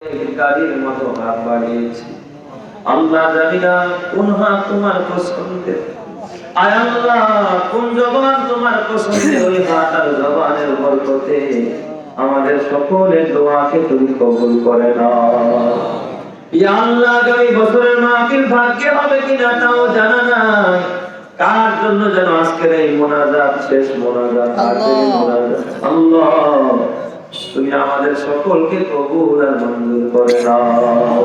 গাড়ির মতো হাত বাড়িয়েছি। আল্লাহ জানি না কোন হাত তোমার পছন্দের, আয় আল্লাহ কোন জবান তোমার পছন্দের, ওই হাত আর জবানের বরকতে আমাদের সকলের দোয়াকে তুমি কবুল করে নাও। ইয়া আল্লাহ, আগামী বছরের মাহফিল ভাগ্যে হবে কিনা তাও জানা নাই, কার জন্য যেন আজকের এই মোনাজাত শেষ মোনাজাত, আল্লাহ তুমি আমাদের সকলকে কবুল আর মঞ্জুর করে নাও।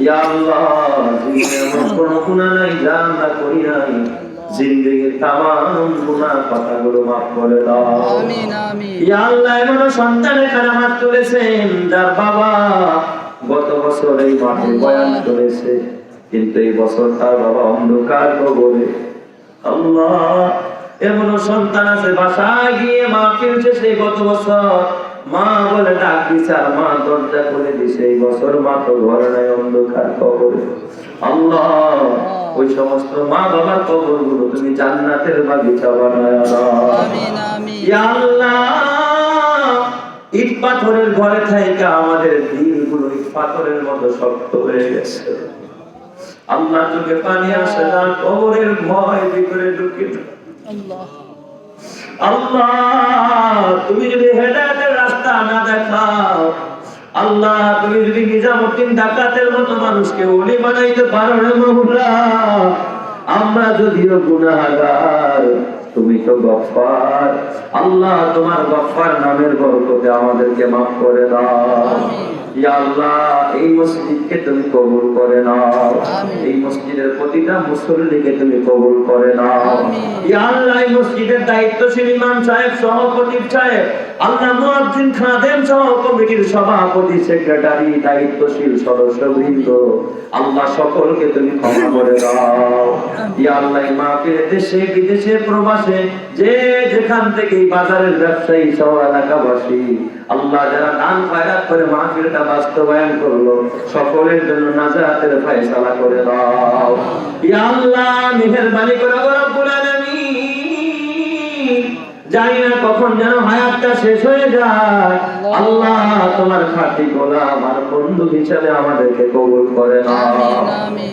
ইয়া আল্লাহ, জীবনে এমন কোনো গুনাহ নাই যা আমরা করি নাই, জিন্দেগীর তামাম গুনাহ কথাগুলো মাফ করে দাও। আমিন আমিন। ইয়া আল্লাহ, এমন সন্তান এখানে হাত তুলেছেন যার বাবা গত বছর এই মাঠে বয়ান করেছে, কিন্তু এই বছর তার বাবা অন্ধকার কবরে। আল্লাহ, এমন সন্তান আছে বাসায় গিয়ে মাহফিল শেষে গত বছর মা বলে ডাক দিছে আর মা দরজা খুলে দিছে, এই বছর মা তো ঘরে নাই, অন্ধকার কবরে। আল্লাহ, ওই সমস্ত মা বাবার কবরগুলো তুমি জান্নাতের বাগিচা বানায় দাও। আমিন আমিন। ইয়া আল্লাহ, ইট পাথরের ঘরে থাইকা আমাদের দিলগুলো ইট পাথরের মতো শক্ত হয়ে গেছে। আল্লাহ, চোখে পানি আসে না, কবরের ভয় ভিতরে ঢুকে। আল্লাহ, তুমি যদি হেদায়েতের রাস্তা না দেখাও, আল্লাহ তুমি যদি নিজামুদ্দিন ডাকাতের মতো মানুষকে ওলি বানাইতে পারো রে মাওলা, আমরা যদিও গুনাহগার, তুমি তো গফফার। আল্লাহ, তোমার গফফার নামের বরকতে আমাদেরকে মাফ করে দাও। ইয়া আল্লাহ, এই মসজিদকে তুমি কবুল করে নাও, এই মসজিদের প্রতিটা মুসল্লিকে তুমি কবুল করে নাও। ইয়া আল্লাহ, এই মসজিদের দায়িত্বশীল ইমাম সাহেব, সভাপতি সাহেব, আল্লাহ মুয়াজ্জিন খাদেম সহ কমিটির সভাপতি, সেক্রেটারি, দায়িত্বশীল সদস্যবৃন্দ, আল্লাহ সকলকে তুমি ক্ষমা করে দাও। ইয়া আল্লাহ, মাহফিলে দেশে বিদেশে প্রবাসে যে যেখান থেকে বাজারের ব্যবসায়ী সহ এলাকাবাসী, আল্লাহ যারা দান খয়রাত করে মাহফিলটা বাস্তবায়ন করলো, সকলের জন্য নাজাতের ফয়সালা করে দাও। ইয়া আল্লাহ, মেহেরবানি করে রব্বুল আলামিন, জানি না কখন যেন হায়াতটা শেষ হয়ে যায়, আল্লাহ তোমার খাঁটি গোলাম আর বন্ধু হিসেবে আমাদেরকে কবুল করে নাও।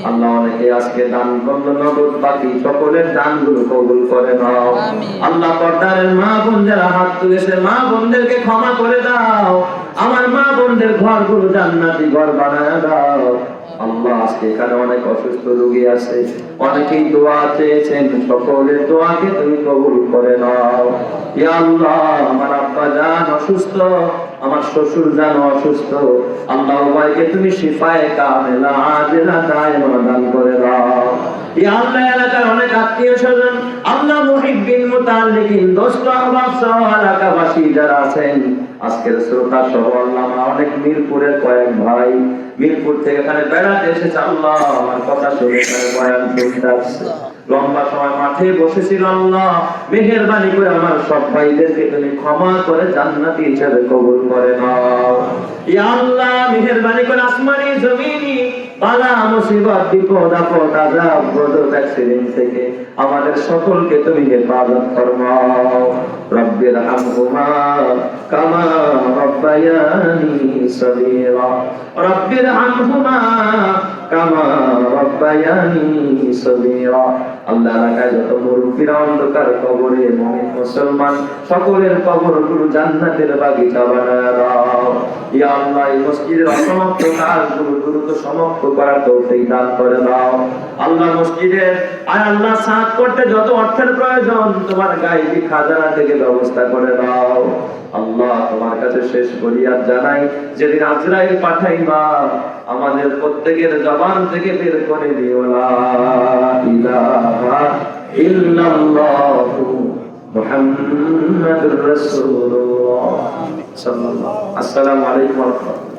আল্লাহ, অনেকে আজকে দান করলো নগদ, বাকি সকলের দানগুলো কবুল করে নাও। আল্লাহ, পর্দার মা বোন যারা হাত তুলেছে, মা বোনদেরকে ক্ষমা করে দাও, আমার মা বোনদের ঘরগুলো জান্নাতি ঘর বানায় দাও। আল্লাহ, আজকে এখানে অনেক অসুস্থ রোগী আছে, অনেকেই দোয়া চেয়েছেন, সকলের দোয়াকে তুমি কবুল করে নাও। ইয়া আল্লাহ, আমার আব্বা জান অসুস্থ, আমার শ্বশুর জান অসুস্থ, আল্লাহ উভয়কে তুমি শিফায়ে কামেলা আজেলা দায়েমা দান করে দাও। ইয়া আল্লাহ, এলাকার অনেক আত্মীয় স্বজন, আল্লাহ মুহিব্বিন মুতাআল্লিকিন, দোস্ত আহবাব সহ এলাকাবাসী যারা আছেন, আজকের শ্রোতা সহ আল্লাহ অনেক মিরপুরের কয়েক ভাই মিরপুর থেকে এখানে বেড়াতে এসেছে, আল্লাহ আমার কথা শুনে এখানে বয়ান শুনতে আসছে, লম্বা সময় মাঠে বসেছিল, আল্লাহ মেহেরবানি করে আমার সব ভাইদেরকে তুমি ক্ষমা করে জান্নাতি হিসেবে কবুল করে নাও। ইয়া আল্লাহ, মেহেরবানি করে আসমানি জমিনি বালা মুসিবত বিপদ আপদ আযাব গজব অ্যাক্সিডেন্ট থেকে আমাদের সকলকে তুমি হেফাজত ফরমাও। রব্বির হামহুমা কামা রব্বায়ানি সগীরা, রব্বির হামহুমা কামা রব্বায়ানি সগীরা। আল্লাহ, এলাকায় যত মুরব্বিরা অন্ধকার কবরে মুমিন মুসলমান, সকলের কবরগুলো জান্নাতের বাগিচা বানায় দাও। ইয়া আল্লাহ, এই মসজিদের অসমাপ্ত কাজগুলো দ্রুত সমাপ্ত করার তৌফিক দান করে দাও। আল্লাহ, মসজিদের আয় আল্লাহ সাত করতে যত অর্থের প্রয়োজন তোমার গায়বী খাজানা থেকে ব্যবস্থা করে দাও। আল্লাহ, তোমার কাছে শেষ ফরিয়াদ জানাই, যেদিন আজরাইল পাঠাইবা আমাদের প্রত্যেকের জবান থেকে বের করে দিও লা ইলাহা ইল্লাল্লাহু মুহাম্মাদুর রাসূলুল্লাহ সাল্লাল্লাহু আলাইহি ওয়া সাল্লাম। আসসালামু আলাইকুম ওয়া রাহমাতুল্লাহ।